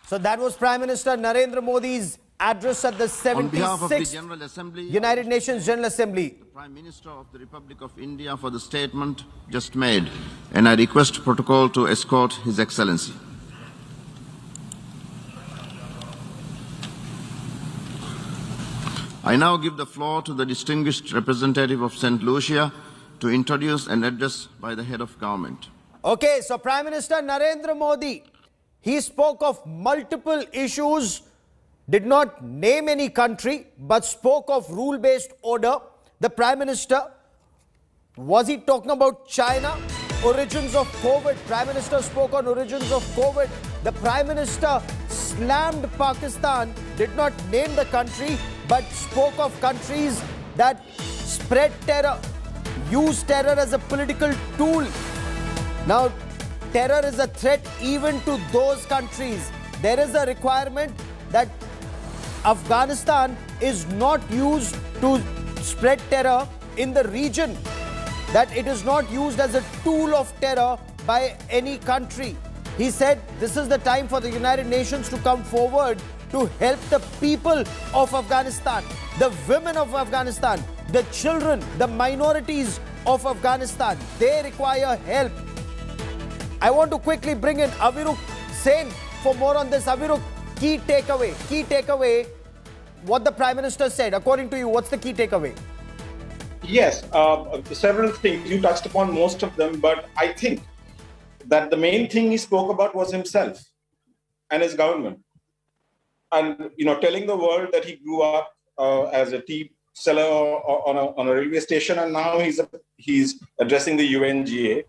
So that was Prime Minister Narendra Modi's address at the 76th United Nations General Assembly. The Prime Minister of the Republic of India for the statement just made, and I request protocol to escort His Excellency. I now give the floor to the distinguished representative of St. Lucia to introduce an address by the head of government. Okay, so Prime Minister Narendra Modi, he spoke of multiple issues, did not name any country, but spoke of rule-based order. The Prime Minister, was he talking about China? Origins of COVID. Prime Minister spoke on origins of COVID. The Prime Minister slammed Pakistan, did not name the country, but spoke of countries that spread terror, use terror as a political tool. Now, terror is a threat even to those countries. There is a requirement that Afghanistan is not used to spread terror in the region, that it is not used as a tool of terror by any country. He said this is the time for the United Nations to come forward to help the people of Afghanistan, the women of Afghanistan, the children, the minorities of Afghanistan. They require help. I want to quickly bring in Aviruk Sen for more on this. Aviruk, key takeaway, what the Prime Minister said. According to you, what's the key takeaway? Yes, several things. You touched upon most of them, but I think that the main thing he spoke about was himself and his government. And, telling the world that he grew up as a tea seller on a railway station, and now he's addressing the UNGA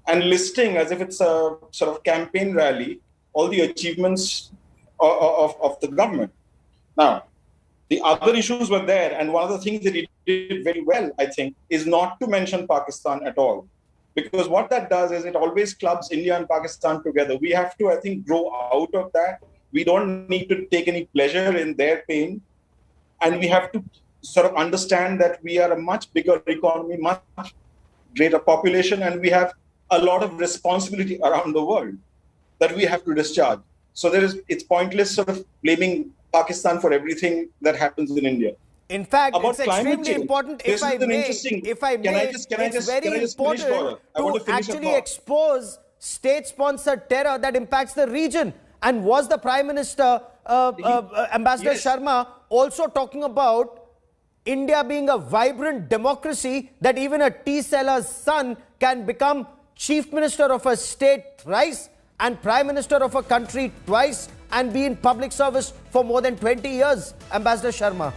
and listing, as if it's a sort of campaign rally, all the achievements of the government. Now, the other issues were there, and one of the things that he did very well, I think, is not to mention Pakistan at all. Because what that does is it always clubs India and Pakistan together. We have to, I think, grow out of that. We don't need to take any pleasure in their pain. And we have to sort of understand that we are a much bigger economy, much greater population, and we have a lot of responsibility around the world that we have to discharge. So it's pointless sort of blaming Pakistan for everything that happens in India. In fact, it's extremely important, if I may, it's very important to actually expose state-sponsored terror that impacts the region. And was the Prime Minister, Ambassador Sharma, also talking about India being a vibrant democracy, that even a tea seller's son can become Chief Minister of a state thrice and Prime Minister of a country twice and be in public service for more than 20 years, Ambassador Sharma?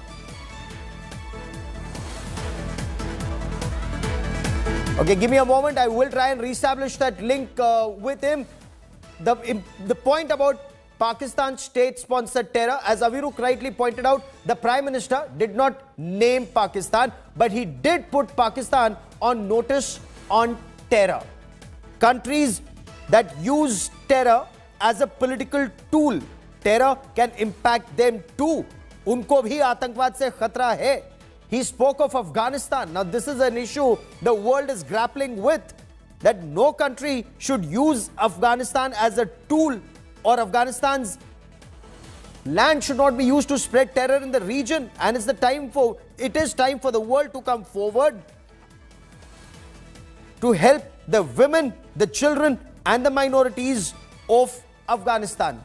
Okay, give me a moment. I will try and reestablish that link with him. The point about Pakistan state-sponsored terror, as Aviruk rightly pointed out, the Prime Minister did not name Pakistan, but he did put Pakistan on notice on terror. Countries that use terror as a political tool, terror can impact them too. Unko bhi आतंकवाद से खतरा है. He spoke of Afghanistan. Now this is an issue the world is grappling with, that no country should use Afghanistan as a tool, or Afghanistan's land should not be used to spread terror in the region. And it is time for the world to come forward to help the women, the children and the minorities of Afghanistan.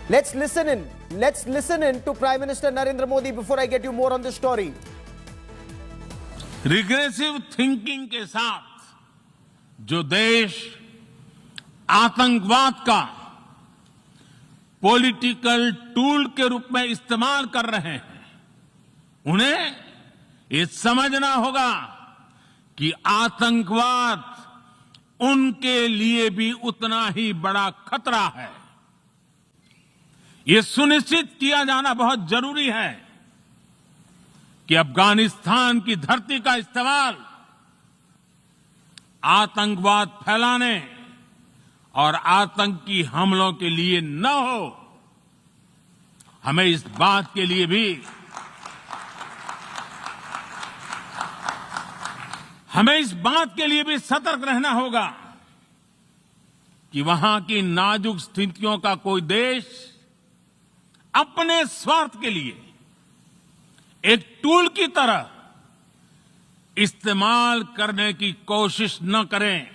Let's listen in to Prime Minister Narendra Modi before I get you more on this story. Regressive thinking के साथ जो देश आतंकवाद का political tool के रूप में इस्तेमाल कर रहे हैं, उन्हें ये समझना होगा कि आतंकवाद उनके लिए भी उतना ही बड़ा खतरा है। ये सुनिश्चित किया जाना बहुत जरूरी है कि अफगानिस्तान की धरती का इस्तेमाल आतंकवाद फैलाने और आतंकी हमलों के लिए न हो। हमें इस बात के लिए भी हमें इस बात के लिए भी सतर्क रहना होगा कि वहां की नाजुक स्थितियों का कोई देश अपने स्वार्थ के लिए एक टूल की तरह इस्तेमाल करने की कोशिश न करें।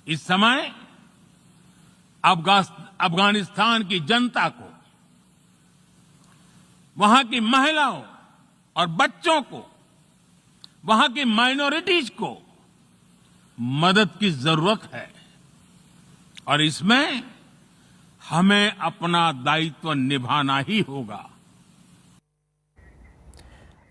इस समय अफगानिस्तान की जनता को, वहां की महिलाओं और बच्चों को, वहां की माइनॉरिटीज को मदद की जरूरत है और इसमें हमें अपना दायित्व निभाना ही होगा।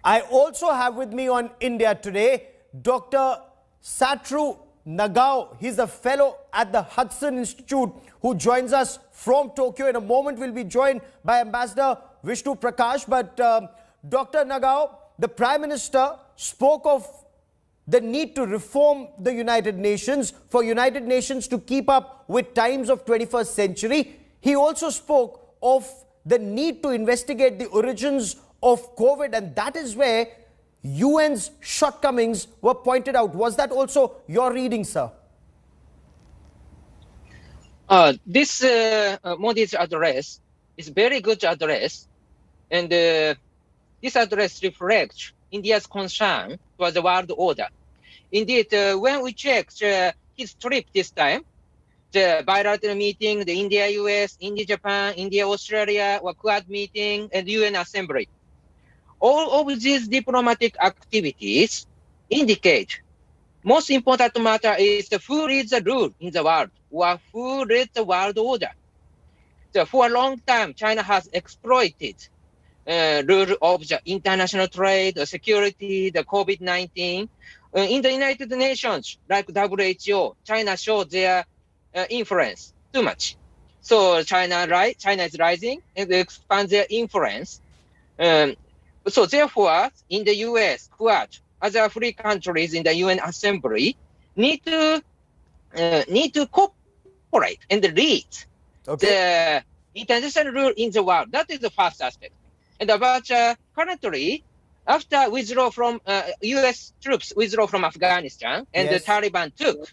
I also have with me on India Today Dr. Satru Nagao. He's a fellow at the Hudson Institute who joins us from Tokyo. In a moment, we'll be joined by Ambassador Vishnu Prakash. But Dr. Nagao, the Prime Minister spoke of the need to reform the United Nations, for United Nations to keep up with times of 21st century. He also spoke of the need to investigate the origins of COVID, and that is where UN's shortcomings were pointed out. Was that also your reading, sir? This Modi's address is very good address, and this address reflects India's concern for the world order. Indeed, when we checked his trip this time, the bilateral meeting, the India-US, India-Japan, India-Australia, or Quad meeting, and UN Assembly, all of these diplomatic activities indicate most important matter is who leads the rule in the world, or who leads the world order. So for a long time, China has exploited rule of the international trade, the security, the COVID-19. In the United Nations, like WHO, China showed their influence too much. So China is rising and expand their influence. So therefore, in the US, Quad, other free countries in the UN Assembly need to cooperate and lead the international rule in the world. That is the first aspect. And about currently, after withdrawal from US troops withdraw from Afghanistan and the Taliban took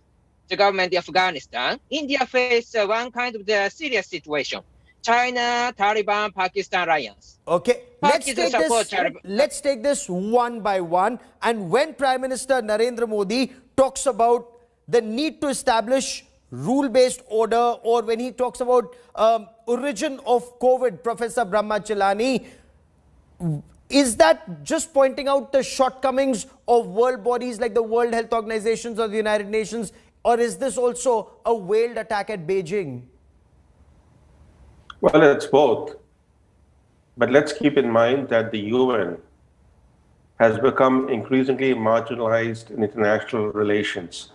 the government of Afghanistan, India faced one kind of the serious situation. China, Taliban, Pakistan alliance. Okay, let's take this one by one. And when Prime Minister Narendra Modi talks about the need to establish rule-based order, or when he talks about origin of COVID, Professor Brahmachalani, is that just pointing out the shortcomings of world bodies like the World Health Organizations or the United Nations, or is this also a veiled attack at Beijing? Well, it's both. But let's keep in mind that the UN has become increasingly marginalized in international relations.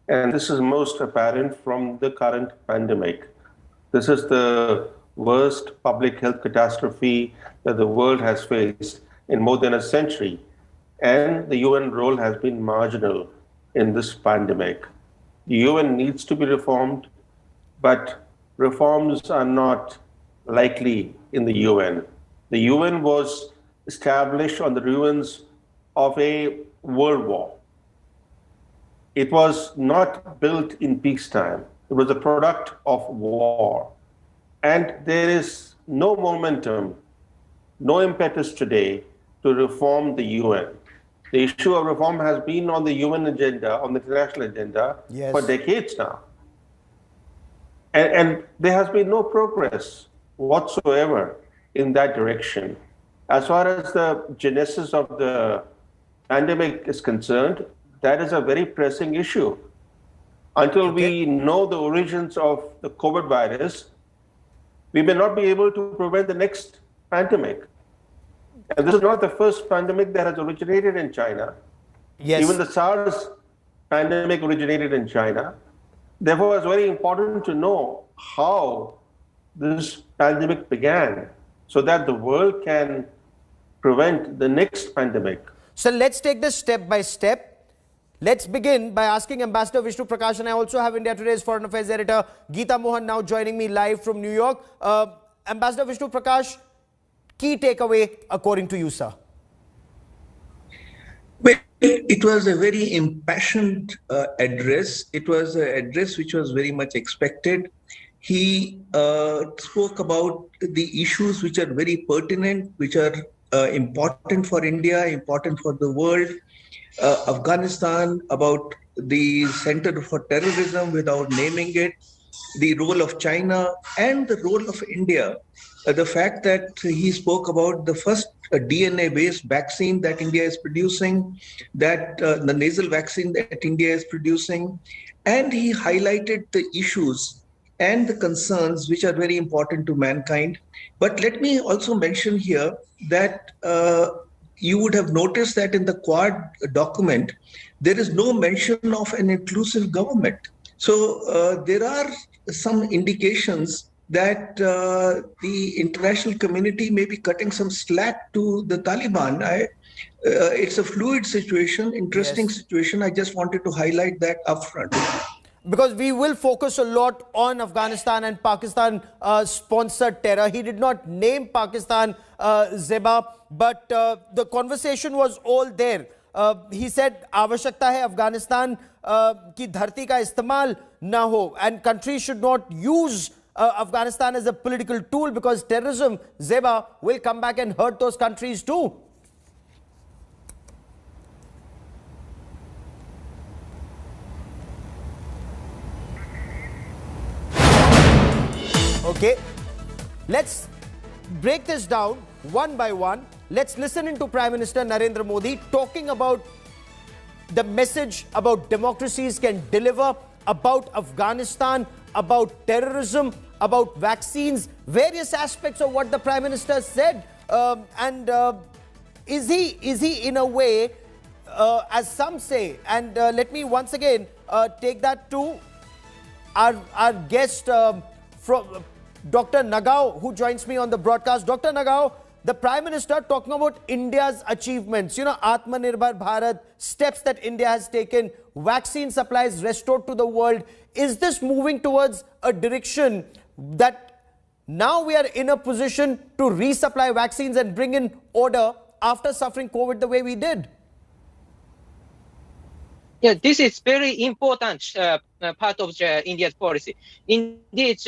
And this is most apparent from the current pandemic. This is the worst public health catastrophe that the world has faced in more than a century. And the UN role has been marginal in this pandemic. The UN needs to be reformed, but reforms are not likely in the UN. The UN was established on the ruins of a world war. It was not built in peacetime. It was a product of war. And there is no momentum, no impetus today to reform the UN. The issue of reform has been on the UN agenda, on the international agenda, for decades now. And there has been no progress whatsoever in that direction. As far as the genesis of the pandemic is concerned, that is a very pressing issue. Until we know the origins of the COVID virus, we may not be able to prevent the next pandemic. And this is not the first pandemic that has originated in China. Even the SARS pandemic originated in China. Therefore, it's very important to know how this pandemic began so that the world can prevent the next pandemic. So let's take this step by step. Let's begin by asking Ambassador Vishnu Prakash, and I also have India Today's Foreign Affairs Editor Geeta Mohan now joining me live from New York. Ambassador Vishnu Prakash, key takeaway according to you, sir? It was a very impassioned address. It was an address which was very much expected. He spoke about the issues which are very pertinent, which are important for India, important for the world. Afghanistan, about the Center for Terrorism without naming it, the role of China, and the role of India. The fact that he spoke about the first DNA-based vaccine that India is producing, that the nasal vaccine that India is producing, and he highlighted the issues and the concerns which are very important to mankind. But let me also mention here that you would have noticed that in the Quad document, there is no mention of an inclusive government. So there are some indications that the international community may be cutting some slack to the Taliban. It's a fluid situation, interesting situation. I just wanted to highlight that upfront. Because we will focus a lot on Afghanistan and Pakistan sponsored terror. He did not name Pakistan, Zeba, but the conversation was all there. He said आवश्यकता है अफगानिस्तान की धरती का इस्तेमाल ना हो, and countries should not use Afghanistan as a political tool, because terrorism, Zeba, will come back and hurt those countries too. Okay, let's break this down one by one. Let's listen into Prime Minister Narendra Modi talking about the message about democracies can deliver, about Afghanistan, about terrorism, about vaccines, various aspects of what the Prime Minister said. Is he in a way, as some say, and let me once again take that to our guest from Dr. Nagao, who joins me on the broadcast. Dr. Nagao, the Prime Minister talking about India's achievements, you know, Atmanirbhar Bharat, steps that India has taken, vaccine supplies restored to the world. Is this moving towards a direction that now we are in a position to resupply vaccines and bring in order after suffering COVID the way we did? Yeah, this is very important part of India's policy. Indeed,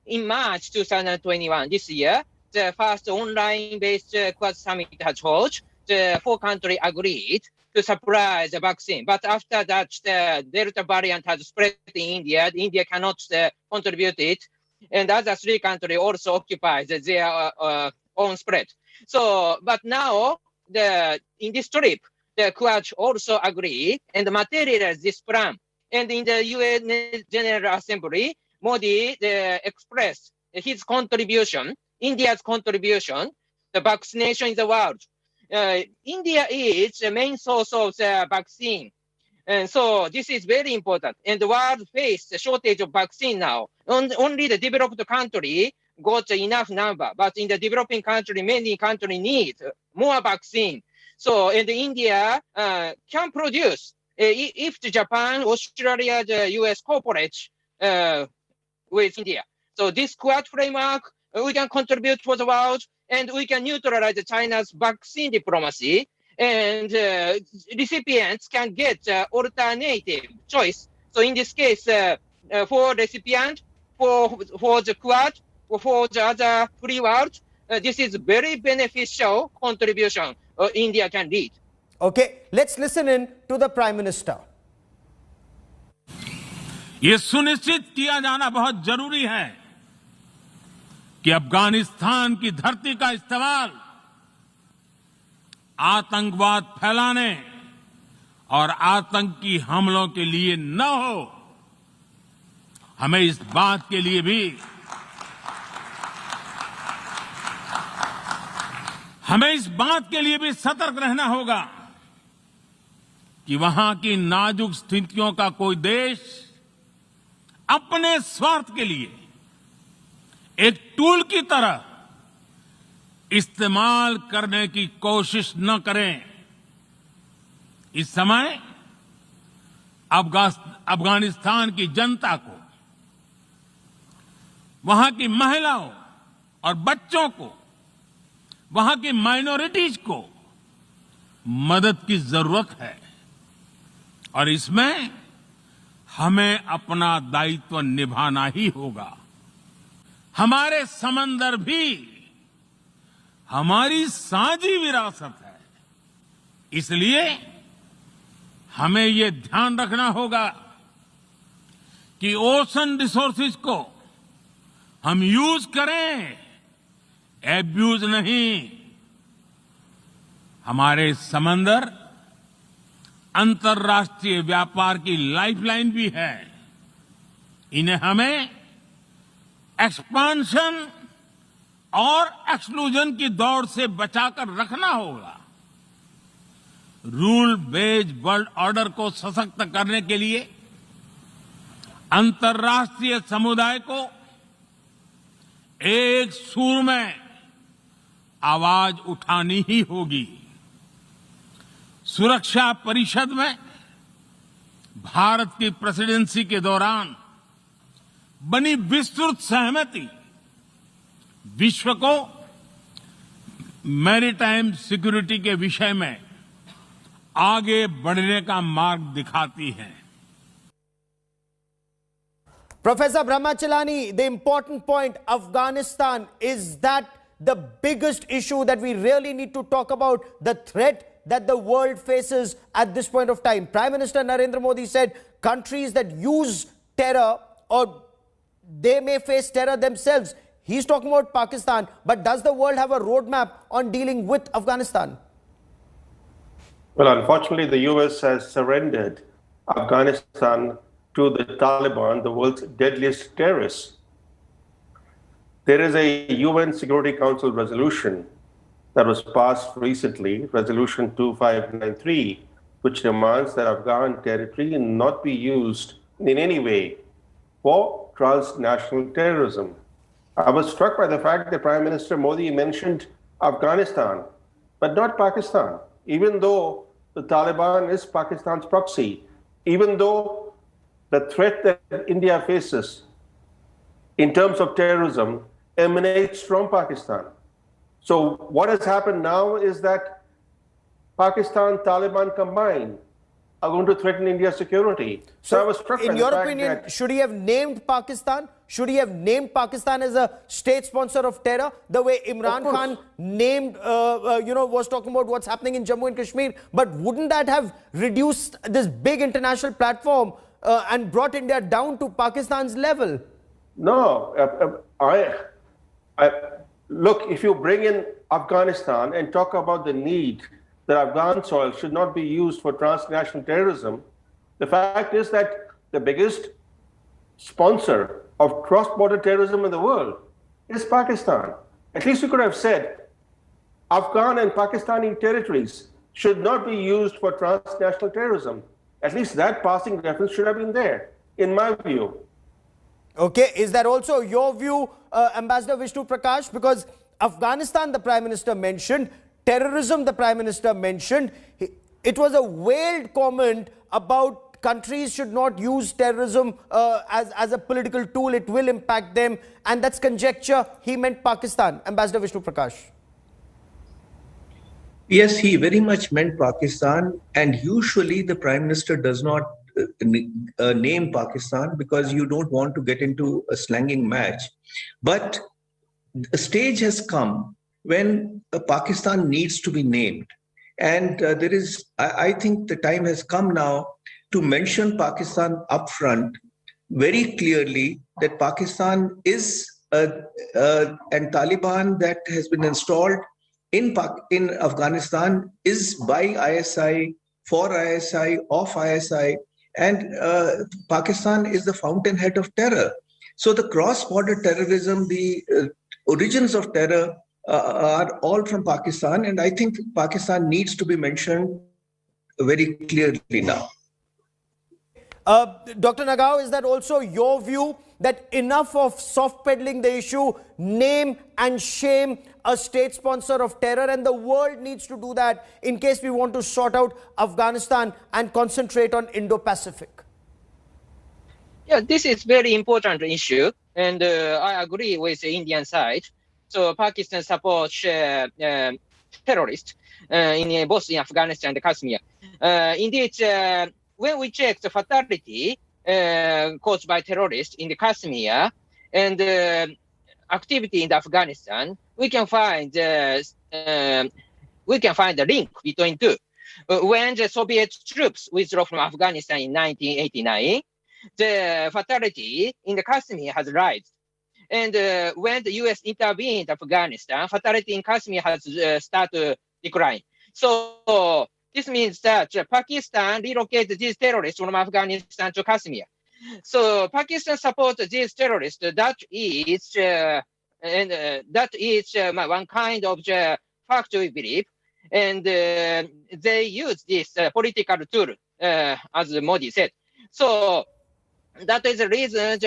in March 2021, this year, the first online-based Quad summit has held. The 4 countries agreed to supply the vaccine. But after that, the Delta variant has spread in India. India cannot contribute it. And other 3 countries also occupy their own spread. So, but now, in this trip, the Quad also agree and materialize this plan. And in the UN General Assembly, Modi expressed his contribution, India's contribution, the vaccination in the world. India is the main source of the vaccine. And so this is very important. And the world faces a shortage of vaccine now. Only the developed country got enough number. But in the developing country, many countries need more vaccine. So, and India can produce, if Japan, Australia, the US cooperate with India. So this Quad framework, we can contribute for the world, and we can neutralize China's vaccine diplomacy, and recipients can get alternative choice. So in this case, for recipient, for the Quad, for the other free world, this is very beneficial contribution India can lead. Okay, let's listen in to the Prime Minister. ये सुनिश्चित किया जाना बहुत जरूरी है कि अफगानिस्तान की धरती का इस्तेमाल आतंकवाद फैलाने और आतंकी हमलों के लिए न हो। हमें इस बात के लिए भी सतर्क रहना होगा कि वहां की नाजुक स्थितियों का कोई देश अपने स्वार्थ के लिए एक टूल की तरह इस्तेमाल करने की कोशिश न करें। इस समय अफगानिस्तान की जनता को, वहां की महिलाओं और बच्चों को, वहां की माइनॉरिटीज को मदद की जरूरत है। और इसमें हमें अपना दायित्व निभाना ही होगा। हमारे समंदर भी हमारी साझी विरासत है, इसलिए हमें ये ध्यान रखना होगा कि ओशन रिसोर्सेज को हम यूज करें, एब्यूज नहीं। हमारे समंदर अंतर्राष्ट्रीय व्यापार की लाइफलाइन भी है। इन्हें हमें एक्सपांशन और एक्सक्लूजन की दौड़ से बचाकर रखना होगा। रूल बेस्ड वर्ल्ड ऑर्डर को सशक्त करने के लिए अंतर्राष्ट्रीय समुदाय को एक सुर में आवाज उठानी ही होगी। सुरक्षा परिषद में भारत की प्रेसिडेंसी के दौरान बनी विस्तृत सहमति विश्व को मैरीटाइम सिक्योरिटी के विषय में आगे बढ़ने का मार्ग दिखाती है। Professor Brahmachalani, the important point, Afghanistan, is that the biggest issue that we really need to talk about, the threat that the world faces at this point of time? Prime Minister Narendra Modi said countries that use terror, or they may face terror themselves. He's talking about Pakistan, but does the world have a roadmap on dealing with Afghanistan? Well, unfortunately, the US has surrendered Afghanistan to the Taliban, the world's deadliest terrorists. There is a UN Security Council resolution that was passed recently, Resolution 2593, which demands that Afghan territory not be used in any way for transnational terrorism. I was struck by the fact that Prime Minister Modi mentioned Afghanistan, but not Pakistan, even though the Taliban is Pakistan's proxy, even though the threat that India faces in terms of terrorism emanates from Pakistan. So what has happened now is that Pakistan, Taliban combined are going to threaten India's security. So I was struck by in the your fact opinion, that, should he have named Pakistan? Should he have named Pakistan as a state sponsor of terror, the way Imran Khan named, was talking about what's happening in Jammu and Kashmir? But wouldn't that have reduced this big international platform and brought India down to Pakistan's level? No, look, if you bring in Afghanistan and talk about the need that Afghan soil should not be used for transnational terrorism, the fact is that the biggest sponsor of cross-border terrorism in the world is Pakistan. At least you could have said Afghan and Pakistani territories should not be used for transnational terrorism. At least that passing reference should have been there, in my view. Okay, is that also your view, Ambassador Vishnu Prakash? Because Afghanistan, the Prime Minister mentioned, terrorism, the Prime Minister mentioned. It was a veiled comment about countries should not use terrorism as a political tool. It will impact them. And that's conjecture. He meant Pakistan. Ambassador Vishnu Prakash. Yes, he very much meant Pakistan. And usually the Prime Minister does not name Pakistan because you don't want to get into a slanging match. But a stage has come when Pakistan needs to be named. And I think the time has come now to mention Pakistan upfront very clearly, that Pakistan is and Taliban that has been installed in Afghanistan is by ISI, for ISI, of ISI, and Pakistan is the fountainhead of terror. So the cross-border terrorism, the origins of terror are all from Pakistan, and I think Pakistan needs to be mentioned very clearly now. Dr. Nagao, is that also your view that enough of soft peddling the issue, name and shame a state sponsor of terror, and the world needs to do that in case we want to sort out Afghanistan and concentrate on Indo-Pacific? Yeah, this is very important issue, and I agree with the Indian side. So Pakistan supports terrorists both in Afghanistan and Kashmir. Indeed, when we check the fatality caused by terrorists in the Kashmir and activity in Afghanistan, we can find the link between two. When the Soviet troops withdrew from Afghanistan in 1989, the fatality in the Kashmir has risen. And when the US intervened in Afghanistan, fatality in Kashmir has started to decline. So this means that Pakistan relocated these terrorists from Afghanistan to Kashmir. So Pakistan supports these terrorists. That is one kind of the fact we believe. And they use this political tool, as Modi said. So that is the reason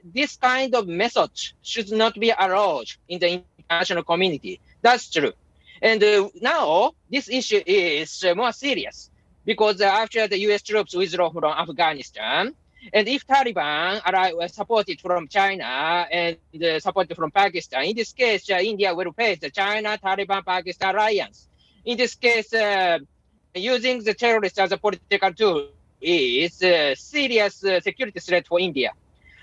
this kind of method should not be allowed in the international community. That's true. And now this issue is more serious because after the US troops withdraw from Afghanistan, and if Taliban are supported from China and supported from Pakistan, in this case, India will face the China, Taliban, Pakistan alliance. In this case, using the terrorists as a political tool is a serious security threat for India.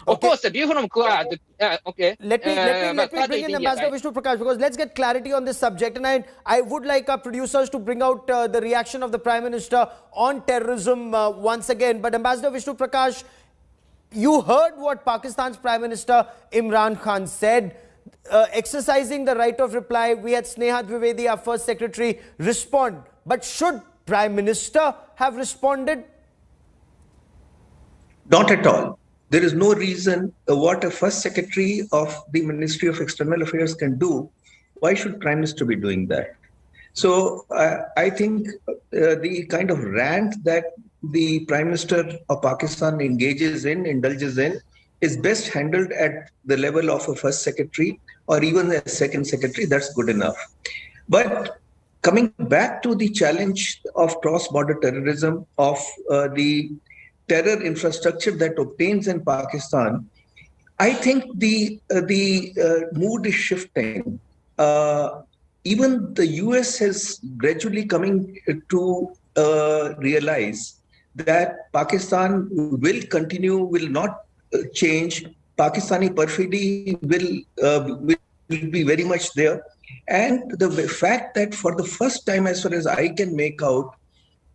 Of course, the view from Quad. Okay. Let me bring in Ambassador Vishnu Prakash, because let's get clarity on this subject. And I would like our producers to bring out the reaction of the Prime Minister on terrorism once again. But Ambassador Vishnu Prakash, you heard what Pakistan's Prime Minister Imran Khan said. Exercising the right of reply, we had Sneha Dwivedi, our First Secretary, respond. But should Prime Minister have responded? Not at all. There is no reason what a First Secretary of the Ministry of External Affairs can do. Why should Prime Minister be doing that? So I think the kind of rant that the Prime Minister of Pakistan indulges in, is best handled at the level of a First Secretary or even a Second Secretary. That's good enough. But coming back to the challenge of cross-border terrorism, of the terror infrastructure that obtains in Pakistan, I think the mood is shifting. Even the US is gradually coming to realize that Pakistan will continue, will not change. Pakistani perfidy will be very much there. And the fact that for the first time, as far as I can make out,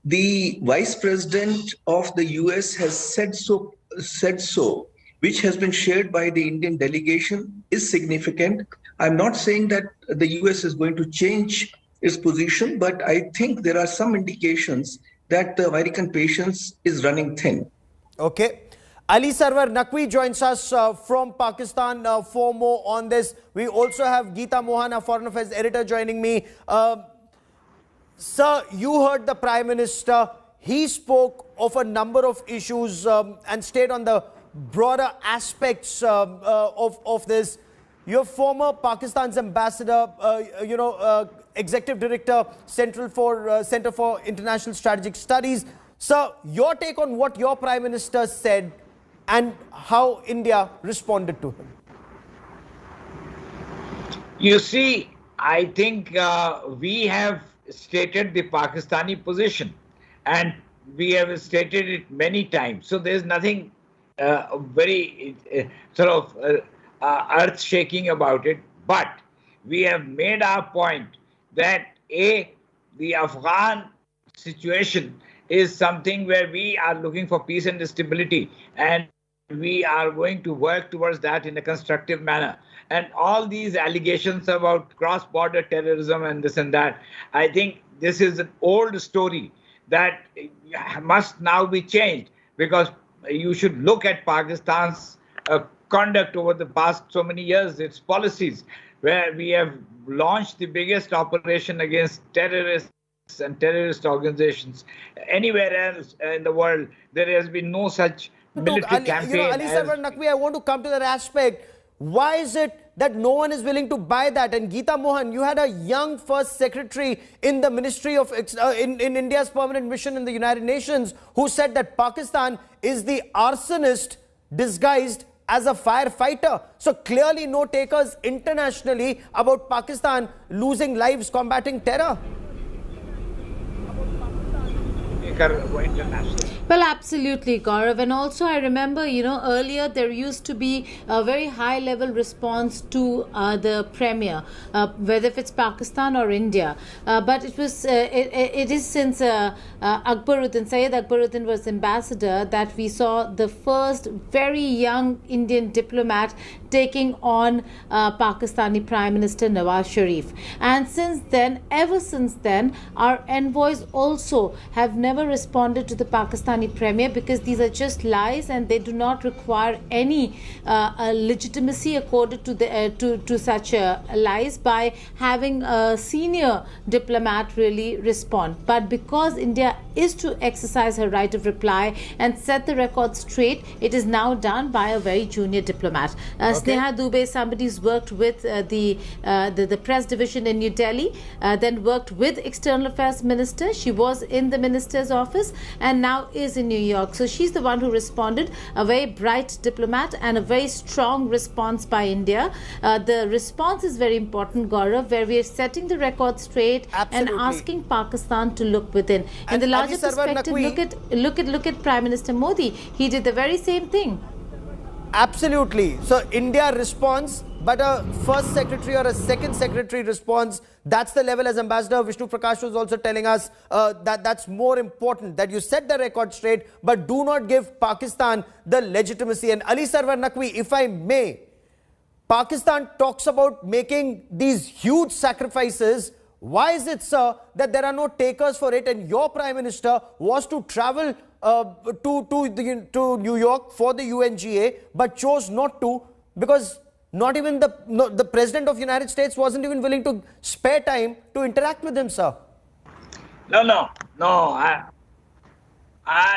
the Vice President of the US has said so, which has been shared by the Indian delegation, is significant. I'm not saying that the US is going to change its position, but I think there are some indications that the American patience is running thin. Okay. Ali Sarwar Naqvi joins us from Pakistan for more on this. We also have Geeta Mohan, our Foreign Affairs editor, joining me. Sir, you heard the Prime Minister. He spoke of a number of issues and stayed on the broader aspects of this. Your former Pakistan's ambassador, executive director, Center for International Strategic Studies. Sir, your take on what your Prime Minister said and how India responded to him. You see, I think we have stated the Pakistani position, and we have stated it many times. So there's nothing very earth-shaking about it. But we have made our point that the Afghan situation is something where we are looking for peace and stability, and we are going to work towards that in a constructive manner. And all these allegations about cross-border terrorism and this and that, I think this is an old story that must now be changed, because you should look at Pakistan's conduct over the past so many years, its policies, where we have launched the biggest operation against terrorists and terrorist organizations. Anywhere else in the world, there has been no such military campaign. Ali Sarwar Naqvi, I want to come to that aspect. Why is it that no one is willing to buy that? And Geeta Mohan, you had a young First Secretary in the Ministry of in India's permanent mission in the United Nations who said that Pakistan is the arsonist disguised as a firefighter. So clearly no takers internationally about Pakistan losing lives combating terror. लेकर वो international. Well, absolutely, Gaurav. And also, I remember, earlier there used to be a very high level response to the premier, whether if it's Pakistan or India. But it was, it is since Syed Akbaruddin was ambassador that we saw the first very young Indian diplomat taking on Pakistani Prime Minister Nawaz Sharif. And since then, ever since then, our envoys also have never responded to the Pakistani premier, because these are just lies and they do not require any legitimacy accorded to the to such lies by having a senior diplomat really respond. But because India is to exercise her right of reply and set the record straight, it is now done by a very junior diplomat. Sneha Dubey, somebody who's worked with the press division in New Delhi, then worked with External Affairs Minister. She was in the minister's office and now is in New York. So she's the one who responded, a very bright diplomat and a very strong response by India. The response is very important, Gaurav, where we are setting the record straight and asking Pakistan to look within. In the larger perspective, look at Prime Minister Modi. He did the very same thing. Absolutely. So India responds, but a first secretary or a second secretary response, that's the level, as Ambassador Vishnu Prakash was also telling us, that's more important, that you set the record straight, but do not give Pakistan the legitimacy. And Ali Sarwar Naqvi, if I may, Pakistan talks about making these huge sacrifices. Why is it, sir, that there are no takers for it, and your Prime Minister was to travel to New York for the UNGA, but chose not to, because not even the President of the United States wasn't even willing to spare time to interact with him, sir? No.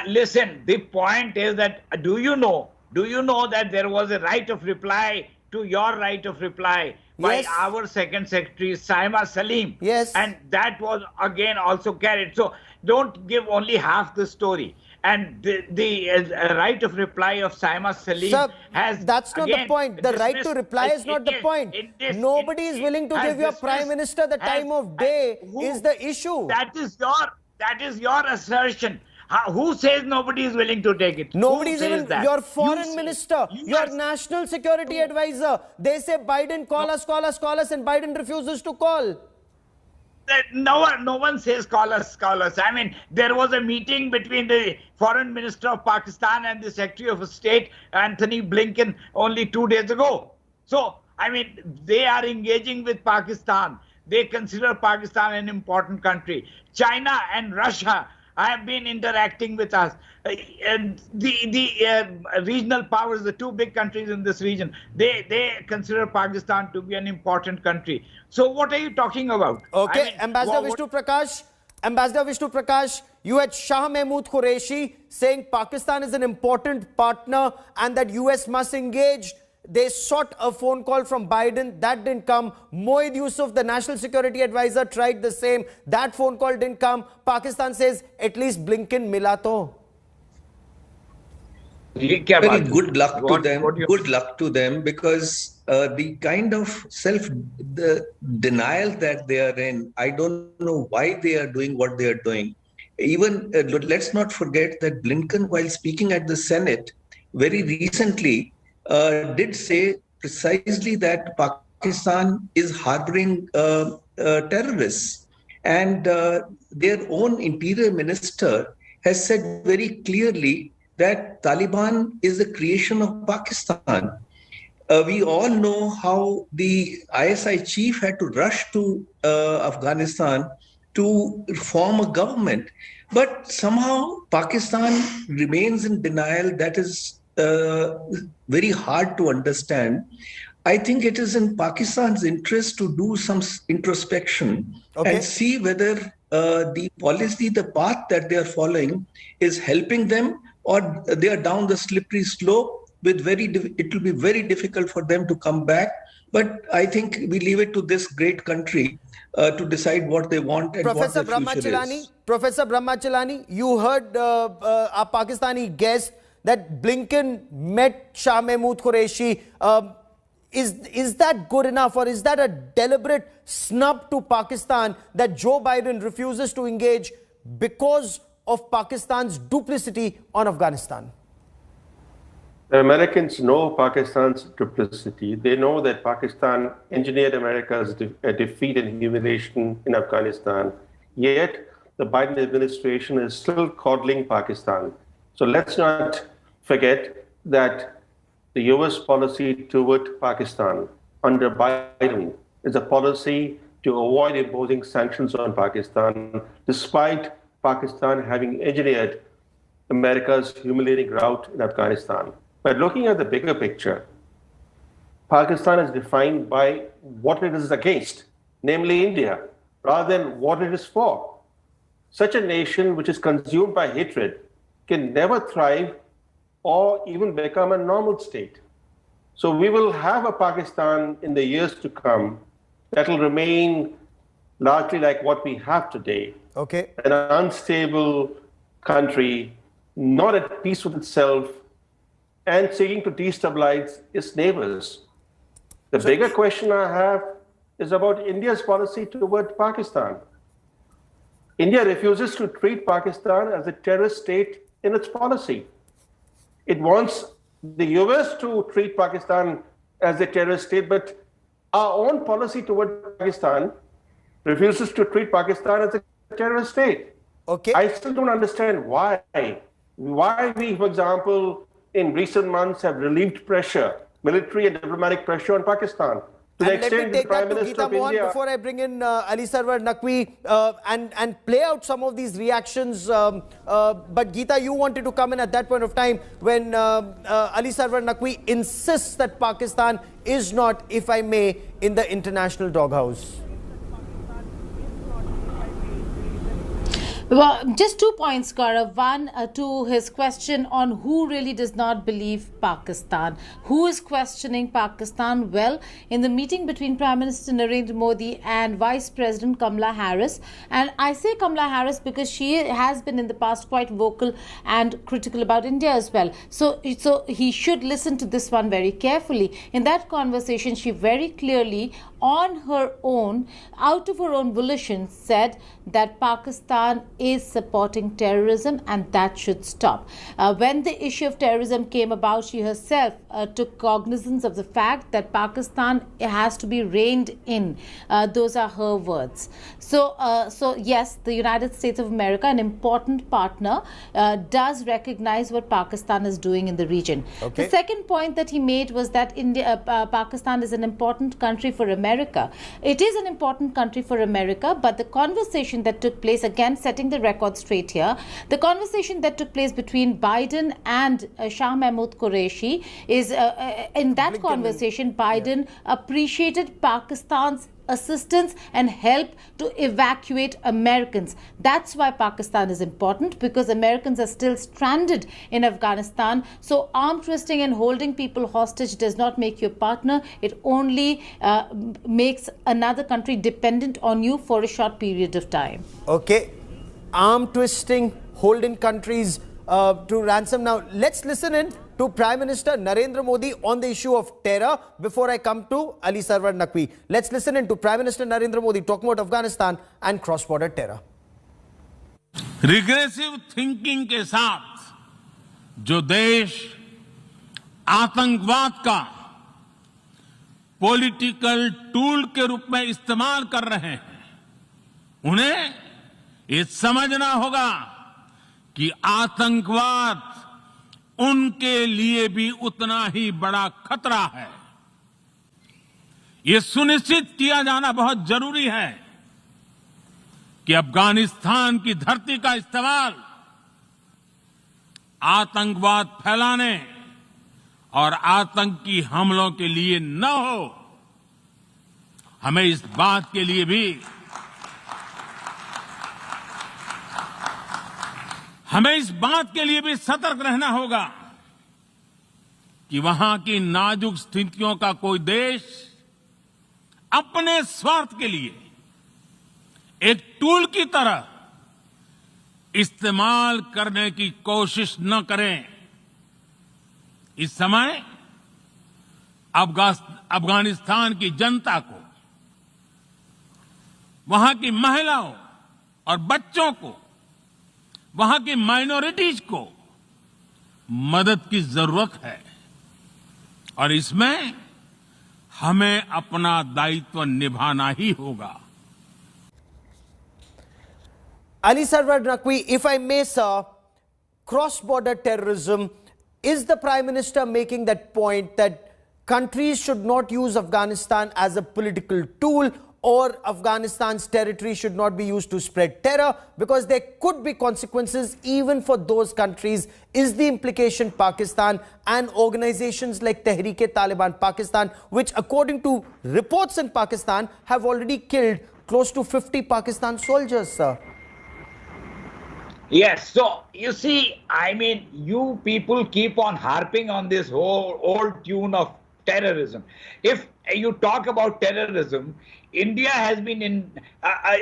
Listen, the point is that do you know that there was a right of reply to your right of reply by our second secretary, Saima Salim? Yes. And that was again also carried. So don't give only half the story. And the right of reply of Saima Salim, sir, has... That's not the point. The right to reply is not the point. Nobody is willing to give your Prime Minister the time of day is the issue. That is your assertion. Who says nobody is willing to take it? Nobody is even... Your foreign minister, your national security advisor, they say, Biden, call us, and Biden refuses to call. No one says call us. I mean, there was a meeting between the Foreign Minister of Pakistan and the Secretary of State, Anthony Blinken, only 2 days ago. So, I mean, they are engaging with Pakistan. They consider Pakistan an important country. China and Russia have been interacting with us. And the regional powers, the two big countries in this region, they consider Pakistan to be an important country. So what are you talking about? Okay, I mean, Ambassador Vishnu Prakash, you had Shah Mahmood Qureshi saying Pakistan is an important partner and that US must engage. They sought a phone call from Biden. That didn't come. Moeed Yusuf, the National Security Advisor, tried the same. That phone call didn't come. Pakistan says, at least Blinken mila to. Very good luck to them. Good luck to them, because the kind of the denial that they are in, I don't know why they are doing what they are doing. Even let's not forget that Blinken, while speaking at the Senate very recently, did say precisely that Pakistan is harboring terrorists, and their own interior minister has said very clearly that Taliban is a creation of Pakistan. We all know how the ISI chief had to rush to Afghanistan to form a government, but somehow Pakistan remains in denial. That is very hard to understand. I think it is in Pakistan's interest to do some introspection and see whether the policy, the path that they are following is helping them, or they are down the slippery slope. It will be very difficult for them to come back. But I think we leave it to this great country to decide what they want and what their future is. Professor Brahmachalani, you heard our Pakistani guest that Blinken met Shah Mahmood Qureshi. Is that good enough, or is that a deliberate snub to Pakistan that Joe Biden refuses to engage because of Pakistan's duplicity on Afghanistan? The Americans know Pakistan's duplicity. They know that Pakistan engineered America's defeat and humiliation in Afghanistan. Yet, the Biden administration is still coddling Pakistan. So let's not forget that the US policy toward Pakistan under Biden is a policy to avoid imposing sanctions on Pakistan, despite Pakistan having engineered America's humiliating rout in Afghanistan. But looking at the bigger picture, Pakistan is defined by what it is against, namely India, rather than what it is for. Such a nation which is consumed by hatred can never thrive or even become a normal state. So we will have a Pakistan in the years to come that will remain largely like what we have today. Okay. An unstable country, not at peace with itself, and seeking to destabilize its neighbors. The bigger question I have is about India's policy toward Pakistan. India refuses to treat Pakistan as a terrorist state in its policy. It wants the US to treat Pakistan as a terrorist state, but our own policy toward Pakistan refuses to treat Pakistan as a terrorist state. Okay. I still don't understand why. Why we, for example, in recent months have relieved pressure, military and diplomatic pressure on Pakistan. To the And let me extent the take Prime that to Minister Geeta of Mohan India... before I bring in Ali Sarwar Naqvi and play out some of these reactions. But Geeta, you wanted to come in at that point of time when Ali Sarwar Naqvi insists that Pakistan is not, if I may, in the international doghouse. Well, just 2 points, Gaurav. One, to his question on who really does not believe Pakistan. Who is questioning Pakistan? Well, in the meeting between Prime Minister Narendra Modi and Vice President Kamala Harris, and I say Kamala Harris because she has been in the past quite vocal and critical about India as well. So he should listen to this one very carefully. In that conversation, she very clearly, on her own, out of her own volition, said that Pakistan is supporting terrorism and that should stop. When the issue of terrorism came about, she herself took cognizance of the fact that Pakistan has to be reined in. Those are her words. So yes, the United States of America, an important partner, does recognize what Pakistan is doing in the region. Okay. The second point that he made was that Pakistan is an important country for America. It is an important country for America, but the conversation that took place, again setting the record straight here, the conversation that took place between Biden and Shah Mahmood Qureshi is, in that conversation, Biden appreciated Pakistan's assistance and help to evacuate Americans. That's why Pakistan is important, because Americans are still stranded in Afghanistan. So arm twisting and holding people hostage does not make you a partner. It only makes another country dependent on you for a short period of time. Okay. Arm twisting, holding countries to ransom. Now, let's listen in to Prime Minister Narendra Modi on the issue of terror before I come to Ali Sarwar Naqvi. Let's listen in to Prime Minister Narendra Modi talking about Afghanistan and cross-border terror. Regressive thinking के साथ जो देश आतंकवाद का political tool के रूप में इस्तेमाल कर रहे हैं, उन्हें ये समझना होगा कि आतंकवाद उनके लिए भी उतना ही बड़ा खतरा है। ये सुनिश्चित किया जाना बहुत जरूरी है कि अफगानिस्तान की धरती का इस्तेमाल आतंकवाद फैलाने और आतंकी हमलों के लिए न हो। हमें इस बात के लिए भी सतर्क रहना होगा कि वहां की नाजुक स्थितियों का कोई देश अपने स्वार्थ के लिए एक टूल की तरह इस्तेमाल करने की कोशिश न करें। इस समय अफगानिस्तान की जनता को, वहां की महिलाओं और बच्चों को वहां की माइनॉरिटीज को मदद की जरूरत है और इसमें हमें अपना दायित्व निभाना ही होगा. Ali Sarwar Naqvi, if I may, sir, cross-border terrorism, is the Prime Minister making that point that countries should not use Afghanistan as a political tool, or Afghanistan's territory should not be used to spread terror, because there could be consequences even for those countries? Is the implication Pakistan and organizations like Tehreek-e-Taliban Pakistan, which according to reports in Pakistan have already killed close to 50 Pakistan soldiers, sir? Yes, so you see, I mean, you people keep on harping on this whole old tune of terrorism. If you talk about terrorism, India has been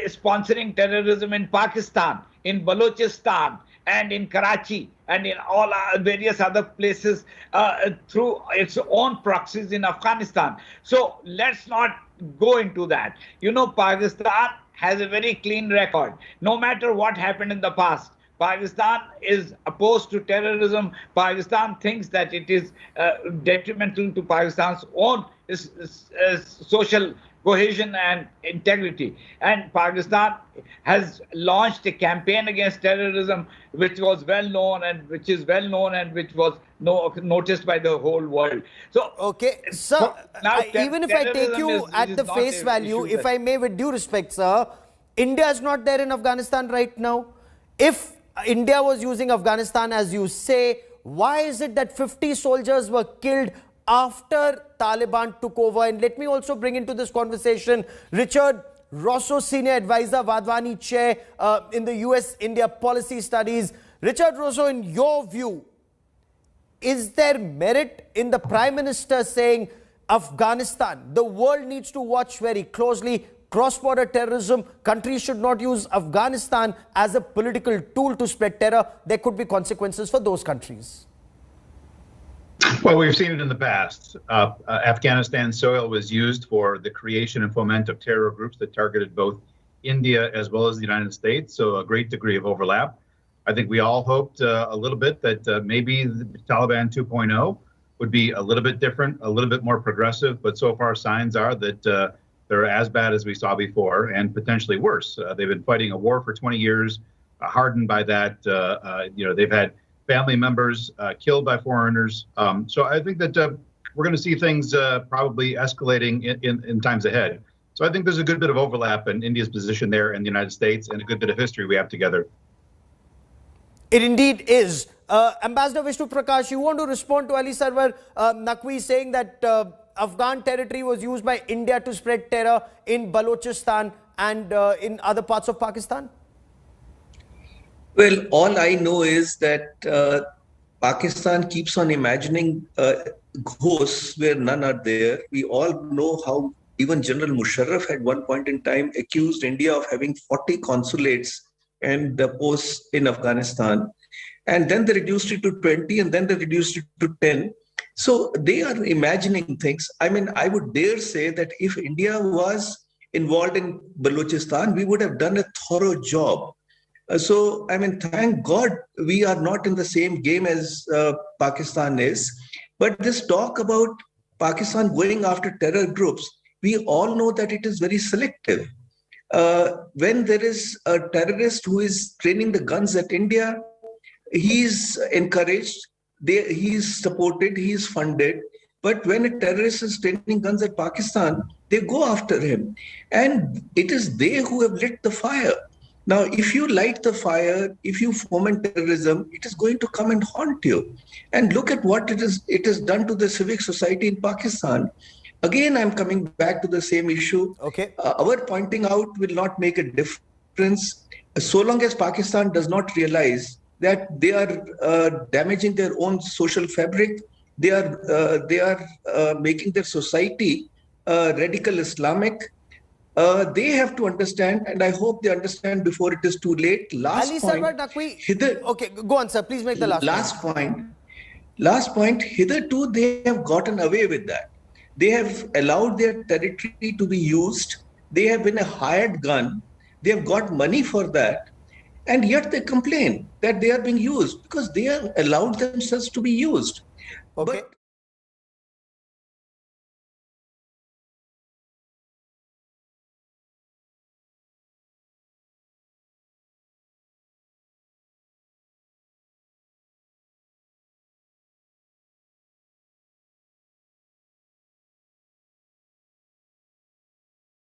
sponsoring terrorism in Pakistan, in Balochistan, and in Karachi, and in all various other places through its own proxies in Afghanistan. So let's not go into that. You know, Pakistan has a very clean record. No matter what happened in the past, Pakistan is opposed to terrorism. Pakistan thinks that it is detrimental to Pakistan's own social cohesion and integrity. And Pakistan has launched a campaign against terrorism, which was well known and which is well known and which was noticed by the whole world. So, okay, sir, now even if I take you at the face value, if I may, with due respect, sir, India is not there in Afghanistan right now. If India was using Afghanistan, as you say, why is it that 50 soldiers were killed after Taliban took over? And let me also bring into this conversation Richard Rosso, Senior Advisor, Vadvani Chair in the US-India Policy Studies. Richard Rosso, in your view, is there merit in the Prime Minister saying Afghanistan, the world needs to watch very closely, cross-border terrorism, countries should not use Afghanistan as a political tool to spread terror, there could be consequences for those countries? Well, we've seen it in the past. Afghanistan soil was used for the creation and foment of terror groups that targeted both India as well as the United States, so a great degree of overlap. I think we all hoped a little bit that maybe the Taliban 2.0 would be a little bit different, a little bit more progressive, but so far signs are that they're as bad as we saw before and potentially worse. They've been fighting a war for 20 years, hardened by that. They've had family members killed by foreigners. So I think that we're going to see things probably escalating in times ahead. So I think there's a good bit of overlap in India's position there in the United States and a good bit of history we have together. It indeed is. Ambassador Vishnu Prakash, you want to respond to Ali Sarwar Naqvi saying that Afghan territory was used by India to spread terror in Balochistan and in other parts of Pakistan? Well, all I know is that Pakistan keeps on imagining ghosts where none are there. We all know how even General Musharraf at one point in time accused India of having 40 consulates and posts in Afghanistan. And then they reduced it to 20 and then they reduced it to 10. So they are imagining things. I mean, I would dare say that if India was involved in Balochistan, we would have done a thorough job. So, I mean, thank God we are not in the same game as Pakistan is. But this talk about Pakistan going after terror groups, we all know that it is very selective. When there is a terrorist who is training the guns at India, he is encouraged, he is supported, he is funded. But when a terrorist is training guns at Pakistan, they go after him. And it is they who have lit the fire. Now, if you light the fire, if you foment terrorism, it is going to come and haunt you. And look at what it is done to the civic society in Pakistan. Again, I'm coming back to the same issue. Okay. Our pointing out will not make a difference so long as Pakistan does not realize that they are damaging their own social fabric. They are making their society radical Islamic. They have to understand, and I hope they understand before it is too late. Ali Sarwar Naqvi, okay, go on, sir. Please make the last point. Last point. Hitherto, they have gotten away with that. They have allowed their territory to be used. They have been a hired gun. They have got money for that. and yet they complain that they are being used because they have allowed themselves to be used. Okay. But